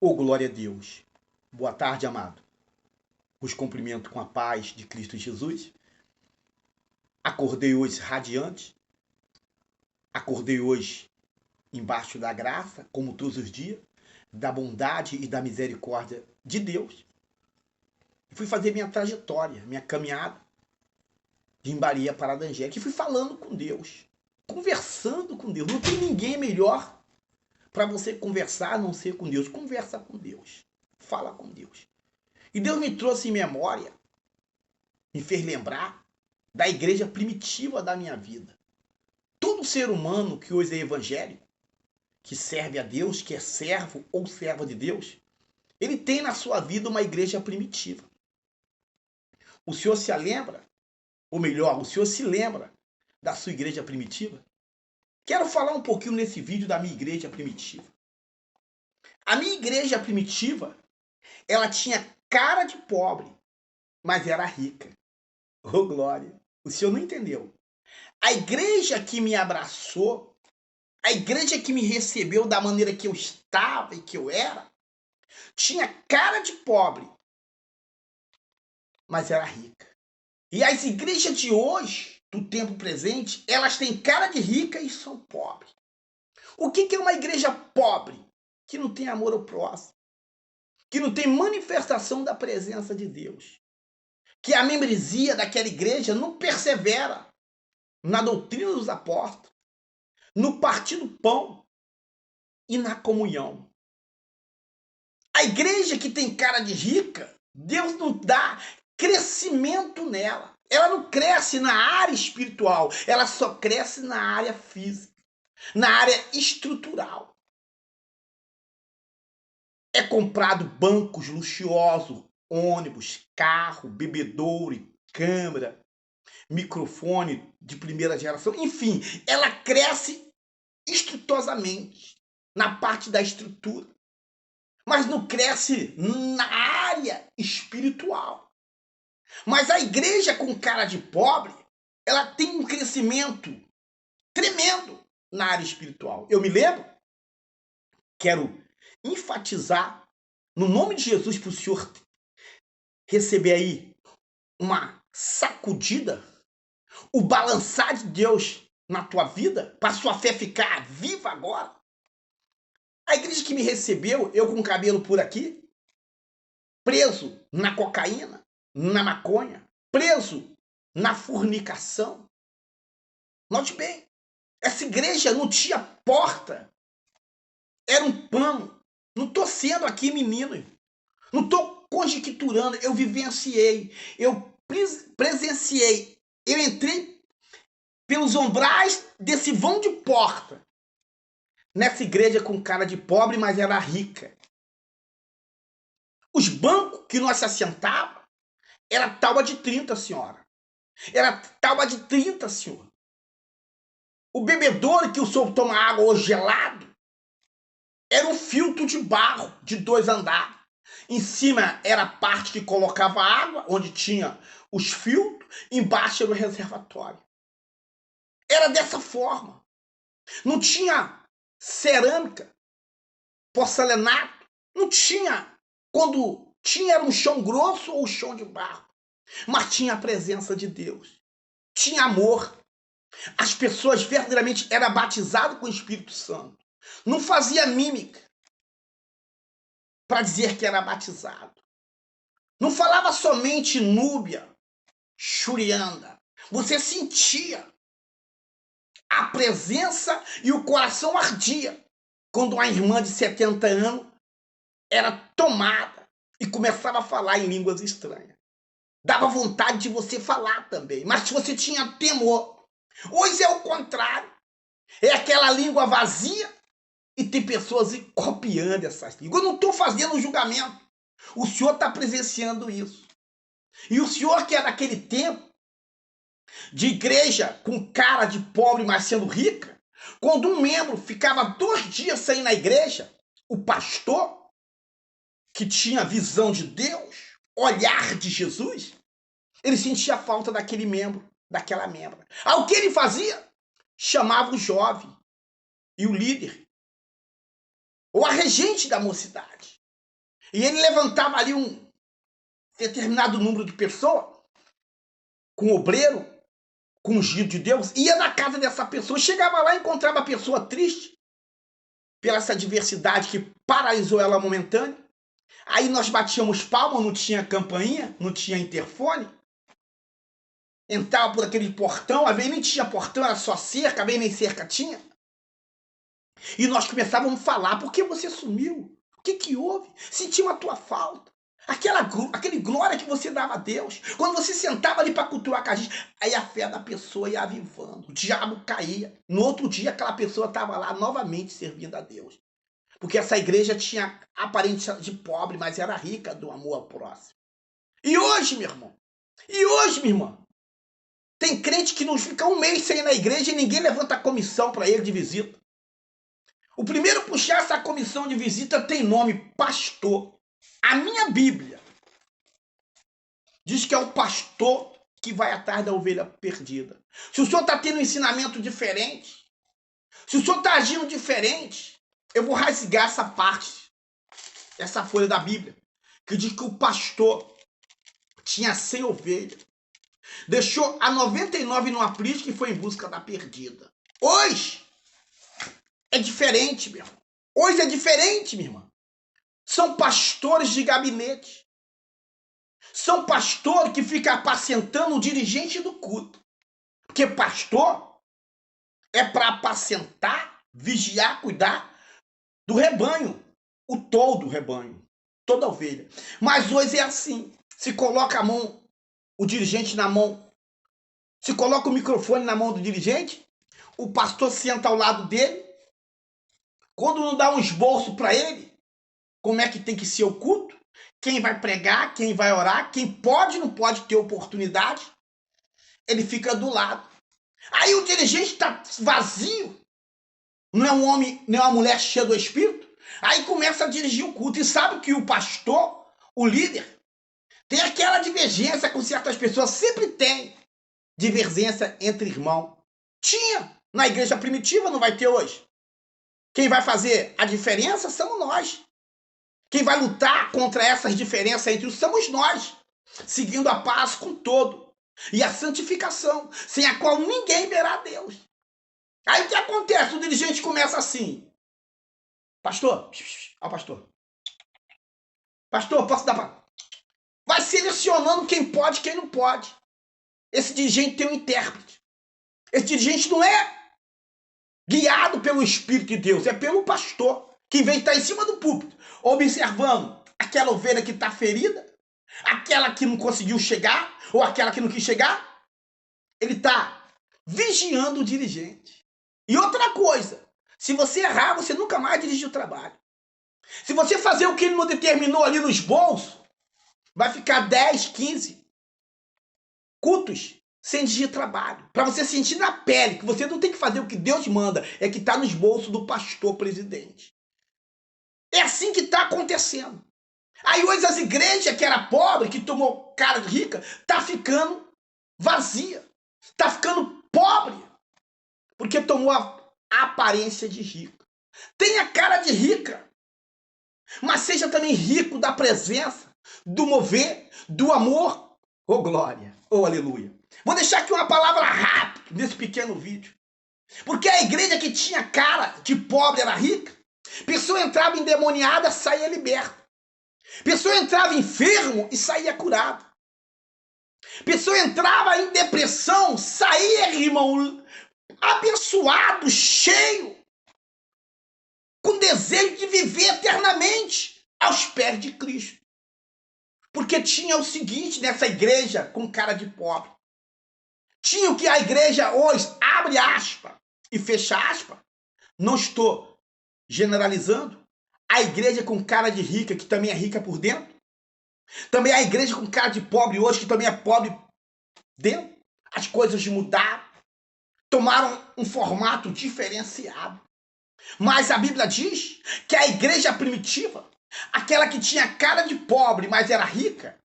Oh, glória a Deus. Boa tarde, amado. Os cumprimento com a paz de Cristo Jesus. Acordei hoje radiante. Acordei hoje embaixo da graça, como todos os dias, da bondade e da misericórdia de Deus. Fui fazer minha trajetória, minha caminhada de Imbaria para Arangélia, que fui falando com Deus, conversando com Deus. Não tem ninguém melhor para você conversar a não ser com Deus. Conversa com Deus. Fala com Deus. E Deus me trouxe em memória, me fez lembrar da igreja primitiva da minha vida. Todo ser humano que hoje é evangélico, que serve a Deus, que é servo ou serva de Deus, ele tem na sua vida uma igreja primitiva. O senhor se lembra, ou melhor, o senhor se lembra da sua igreja primitiva? Quero falar um pouquinho nesse vídeo da minha igreja primitiva. A minha igreja primitiva, ela tinha cara de pobre, mas era rica. Oh, glória! O senhor não entendeu. A igreja que me abraçou, a igreja que me recebeu da maneira que eu estava e que eu era, tinha cara de pobre, mas era rica. E as igrejas de hoje, do tempo presente, elas têm cara de rica e são pobres. O que é uma igreja pobre? Que não tem amor ao próximo, que não tem manifestação da presença de Deus, que a membresia daquela igreja não persevera na doutrina dos apóstolos, no partir do pão e na comunhão. A igreja que tem cara de rica, Deus não dá crescimento nela. Ela não cresce na área espiritual, ela só cresce na área física, na área estrutural. É comprado bancos luxuosos, ônibus, carro, bebedouro, câmera, microfone de primeira geração, enfim, ela cresce estruturosamente na parte da estrutura, mas não cresce na área espiritual. Mas a igreja com cara de pobre, ela tem um crescimento tremendo na área espiritual. Eu me lembro, quero enfatizar, no nome de Jesus, para o senhor receber aí uma sacudida, o balançar de Deus na tua vida, para sua fé ficar viva agora. A igreja que me recebeu, eu com o cabelo por aqui, preso na cocaína, na maconha, preso na fornicação. Note bem, essa igreja não tinha porta, era um pano. Não estou sendo aqui menino, não estou conjecturando, eu vivenciei, eu presenciei, eu entrei pelos umbrais desse vão de porta, nessa igreja com cara de pobre, mas era rica. Os bancos que nós se assentava era tábua de 30, senhora. Era tábua de 30, senhor. O bebedouro que o senhor toma água hoje gelado era um filtro de barro de 2 andares. Em cima era a parte que colocava água, onde tinha os filtros, embaixo era o reservatório. Era dessa forma. Não tinha cerâmica, porcelanato, não tinha. Quando tinha era um chão grosso ou chão de barro. Mas tinha a presença de Deus. Tinha amor. As pessoas verdadeiramente eram batizadas com o Espírito Santo. Não fazia mímica para dizer que era batizado. Não falava somente núbia, churianda. Você sentia a presença e o coração ardia quando uma irmã de 70 anos era tomada e começava a falar em línguas estranhas. Dava vontade de você falar também, mas você tinha temor. Hoje é o contrário. É aquela língua vazia e tem pessoas copiando essas línguas. Eu não estou fazendo julgamento. O senhor está presenciando isso. E o senhor que é daquele tempo de igreja com cara de pobre, mas sendo rica, quando um membro ficava 2 dias sem ir na igreja, o pastor, que tinha visão de Deus, olhar de Jesus, ele sentia a falta daquele membro, daquela membra. Aí o que ele fazia? Chamava o jovem e o líder, ou a regente da mocidade. E ele levantava ali um determinado número de pessoas, com obreiro, com ungido de Deus, ia na casa dessa pessoa, chegava lá e encontrava a pessoa triste, pela essa adversidade que paralisou ela momentânea. Aí nós batíamos palma, não tinha campainha, não tinha interfone. Entrava por aquele portão, às vezes nem tinha portão, era só cerca, às vezes nem cerca tinha. E nós começávamos a falar, por que você sumiu? O que que houve? Sentimos a tua falta. Aquele glória que você dava a Deus. Quando você sentava ali para cultuar com a gente, aí a fé da pessoa ia avivando. O diabo caía. No outro dia, aquela pessoa estava lá novamente servindo a Deus. Porque essa igreja tinha aparência de pobre, mas era rica do amor ao próximo. E hoje, meu irmão? E hoje, minha irmã? Tem crente que não fica um mês sem ir na igreja e ninguém levanta a comissão para ele de visita. O primeiro a puxar essa comissão de visita tem nome pastor. A minha Bíblia diz que é o pastor que vai atrás da ovelha perdida. Se o senhor está tendo um ensinamento diferente, se o senhor está agindo diferente, eu vou rasgar essa parte, essa folha da Bíblia, que diz que o pastor tinha 100 ovelhas, deixou a 99 no aprisco e foi em busca da perdida. Hoje é diferente, meu irmão. Hoje é diferente, minha irmã. São pastores de gabinete. São pastores que ficam apacentando o dirigente do culto. Porque pastor é para apacentar, vigiar, cuidar do rebanho. O todo rebanho. Toda ovelha. Mas hoje é assim. Se coloca a mão, o dirigente na mão. Se coloca o microfone na mão do dirigente. O pastor senta ao lado dele. Quando não dá um esboço para ele, como é que tem que ser o culto, quem vai pregar, quem vai orar, quem pode e não pode ter oportunidade, ele fica do lado. Aí o dirigente está vazio, não é um homem, nem uma mulher cheia do Espírito, aí começa a dirigir o culto. E sabe que o pastor, o líder, tem aquela divergência com certas pessoas, sempre tem divergência entre irmãos. Tinha na igreja primitiva, não vai ter hoje. Quem vai fazer a diferença somos nós. Quem vai lutar contra essas diferenças entre os somos nós, seguindo a paz com todo e a santificação, sem a qual ninguém verá Deus. Aí o que acontece? O dirigente começa assim: pastor, ó pastor, pastor, posso dar para... Vai selecionando quem pode e quem não pode. Esse dirigente tem um intérprete. Esse dirigente não é guiado pelo Espírito de Deus, é pelo pastor, que vem estar em cima do púlpito, observando aquela ovelha que está ferida, aquela que não conseguiu chegar, ou aquela que não quis chegar. Ele está vigiando o dirigente. E outra coisa, se você errar, você nunca mais dirige o trabalho. Se você fazer o que ele não determinou ali nos bolsos, vai ficar 10, 15 cultos sem dirigir trabalho. Para você sentir na pele que você não tem que fazer o que Deus manda, é que está nos bolsos do pastor presidente. É assim que está acontecendo. Aí hoje as igrejas que era pobre, que tomou cara de rica, tá ficando vazia. Tá ficando pobre. Porque tomou a aparência de rica. Tenha cara de rica. Mas seja também rico da presença, do mover, do amor. Oh glória, oh aleluia. Vou deixar aqui uma palavra rápida nesse pequeno vídeo. Porque a igreja que tinha cara de pobre era rica. Pessoa entrava endemoniada, saía liberta. Pessoa entrava enfermo e saía curado. Pessoa entrava em depressão, saía, irmão, abençoado, cheio, com desejo de viver eternamente aos pés de Cristo. Porque tinha o seguinte nessa igreja com cara de pobre. Tinha o que a igreja hoje abre aspas e fecha aspas. Não estou generalizando. A igreja com cara de rica, que também é rica por dentro. Também a igreja com cara de pobre hoje, que também é pobre dentro. As coisas mudaram. Tomaram um formato diferenciado. Mas a Bíblia diz que a igreja primitiva, aquela que tinha cara de pobre, mas era rica,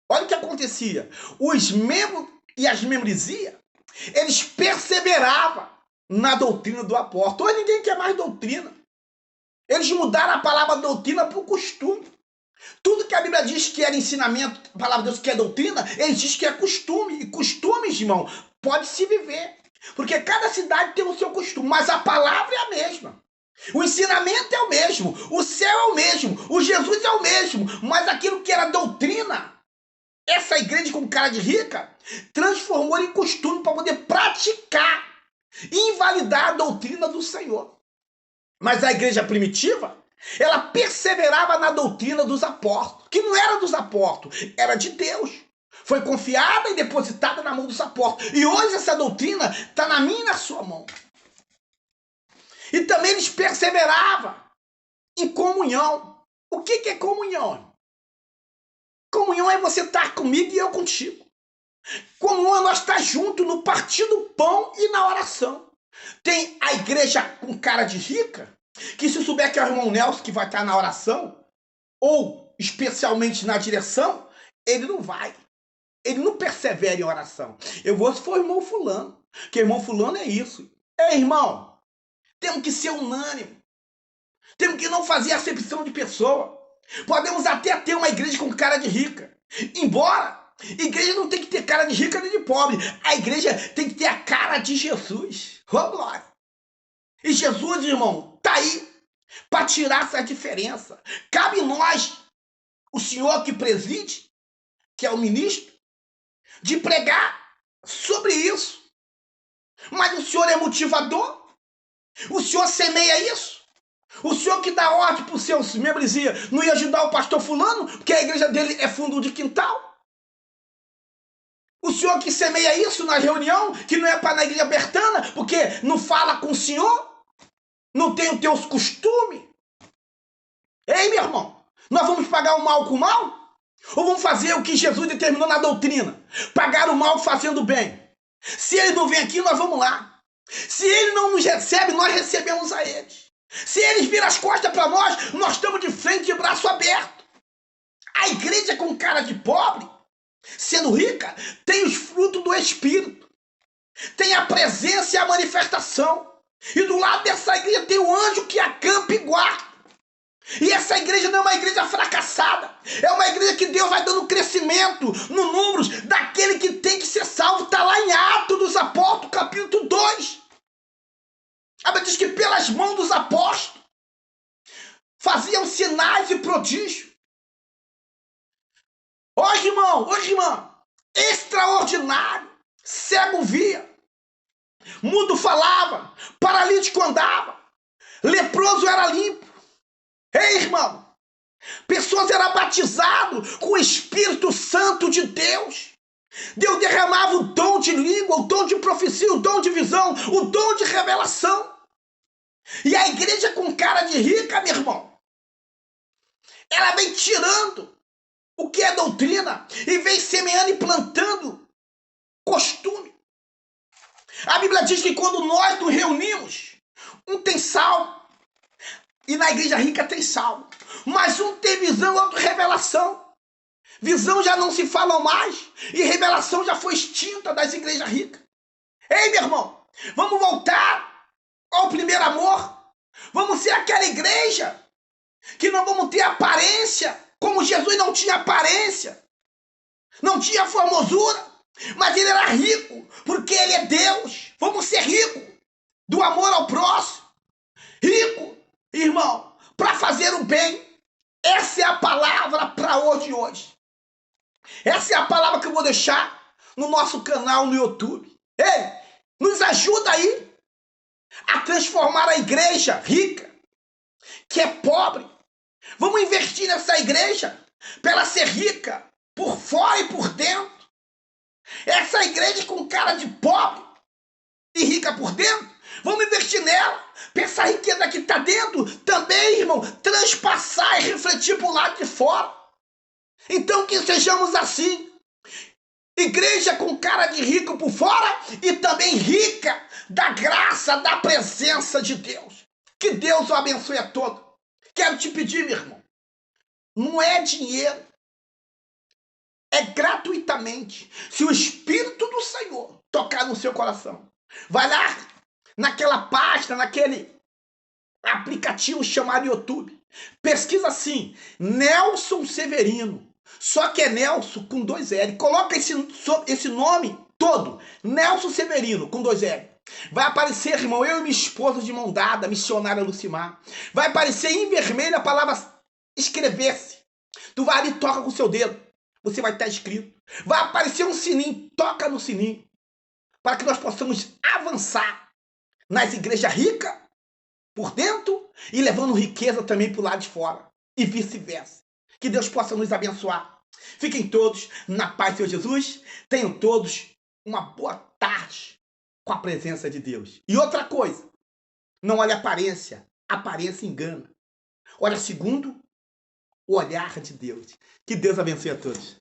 olha o que acontecia. Os membros e as membresias, eles perseveravam na doutrina do apóstolo. Hoje ninguém quer mais doutrina. Eles mudaram a palavra doutrina para o costume. Tudo que a Bíblia diz que era ensinamento, a palavra de Deus que é doutrina, ele diz que é costume. E costumes, irmão, pode se viver. Porque cada cidade tem o seu costume, mas a palavra é a mesma. O ensinamento é o mesmo, o céu é o mesmo, o Jesus é o mesmo, mas aquilo que era doutrina, essa igreja com cara de rica, transformou em costume para poder praticar e invalidar a doutrina do Senhor. Mas a igreja primitiva, ela perseverava na doutrina dos apóstolos, que não era dos apóstolos, era de Deus. Foi confiada e depositada na mão dos apóstolos. E hoje essa doutrina está na minha e na sua mão. E também eles perseveravam em comunhão. O que é comunhão? Comunhão é você estar comigo e eu contigo. Comunhão é nós estar juntos no partir do pão e na oração. Tem a igreja com cara de rica, que se souber que é o irmão Nelson que vai estar na oração, ou especialmente na direção, ele não vai. Ele não persevera em oração. Eu vou se for o irmão fulano, que irmão fulano é isso. Ei, irmão, temos que ser unânime. Temos que não fazer acepção de pessoa. Podemos até ter uma igreja com cara de rica. Embora igreja não tem que ter cara de rica nem de pobre. A igreja tem que ter a cara de Jesus. Vamos lá. E Jesus, irmão, está aí para tirar essa diferença. Cabe nós, o senhor que preside, que é o ministro, de pregar sobre isso. Mas o senhor é motivador? O senhor semeia isso? O senhor que dá ordem para os seus membresia não ia ajudar o pastor fulano, porque a igreja dele é fundo de quintal? O senhor que semeia isso na reunião, que não é para na igreja bertana, porque não fala com o senhor? Não tem os teus costumes? Ei, meu irmão, nós vamos pagar o mal com o mal? Ou vamos fazer o que Jesus determinou na doutrina? Pagar o mal fazendo o bem. Se ele não vem aqui, nós vamos lá. Se ele não nos recebe, nós recebemos a eles. Se eles viram as costas para nós estamos de frente, de braço aberto. A igreja com cara de pobre, sendo rica, tem os frutos do Espírito. Tem a presença e a manifestação. E do lado dessa igreja tem o anjo que acampa e guarda. E essa igreja não é uma igreja fracassada. É uma igreja que Deus vai dando crescimento no números daquele que tem que ser salvo. Está lá em Atos dos Apóstolos, capítulo 2. A Bíblia diz que pelas mãos dos apóstolos faziam sinais e prodígios. Hoje, irmão, extraordinário. Cego via, mudo falava, paralítico andava, leproso era limpo. Ei, irmão, pessoas eram batizadas com o Espírito Santo de Deus. Deus derramava o dom de língua, o dom de profecia, o dom de visão, o dom de revelação. E a igreja com cara de rica, meu irmão, ela vem tirando o que é doutrina e vem semeando e plantando costume. A Bíblia diz que quando nós nos reunimos, um tem salmo, e na igreja rica tem salmo, mas um tem visão, outro revelação. Visão já não se fala mais, e revelação já foi extinta das igrejas ricas. Ei, meu irmão, vamos voltar ao primeiro amor. Vamos ser aquela igreja que não vamos ter aparência, como Jesus não tinha aparência, não tinha formosura, mas ele era rico, porque ele é Deus. Vamos ser ricos do amor ao próximo, rico, irmão, para fazer o bem. Essa é a palavra para hoje. Essa é a palavra que eu vou deixar no nosso canal no YouTube. Ei, nos ajuda aí a transformar a igreja rica, que é pobre. Vamos investir nessa igreja para ela ser rica por fora e por dentro. Essa igreja com cara de pobre e rica por dentro, vamos investir nela, para essa riqueza que está dentro também, irmão, transpassar e refletir para o lado de fora. Então que sejamos assim, igreja com cara de rico por fora e também rica da graça, da presença de Deus. Que Deus o abençoe a todos. Quero te pedir, meu irmão, não é dinheiro, é gratuitamente. Se o Espírito do Senhor tocar no seu coração, vai lá naquela página, naquele aplicativo chamado YouTube, Pesquisa assim, Nelson Severino. Só que é Nelson com 2 L. Coloca esse nome todo, Nelson Severino com 2 L. Vai aparecer, irmão, eu e minha esposa de mão dada, missionária Lucimar. Vai aparecer em vermelho a palavra inscrever-se. Tu vai ali e toca com o seu dedo. Você vai estar inscrito. Vai aparecer um sininho, toca no sininho. Para que nós possamos avançar nas igrejas ricas por dentro e levando riqueza também para o lado de fora. E vice-versa. Que Deus possa nos abençoar. Fiquem todos na paz do Senhor Jesus. Tenham todos uma boa tarde com a presença de Deus. E outra coisa, não olhe a aparência. A aparência engana. Olha segundo o olhar de Deus. Que Deus abençoe a todos.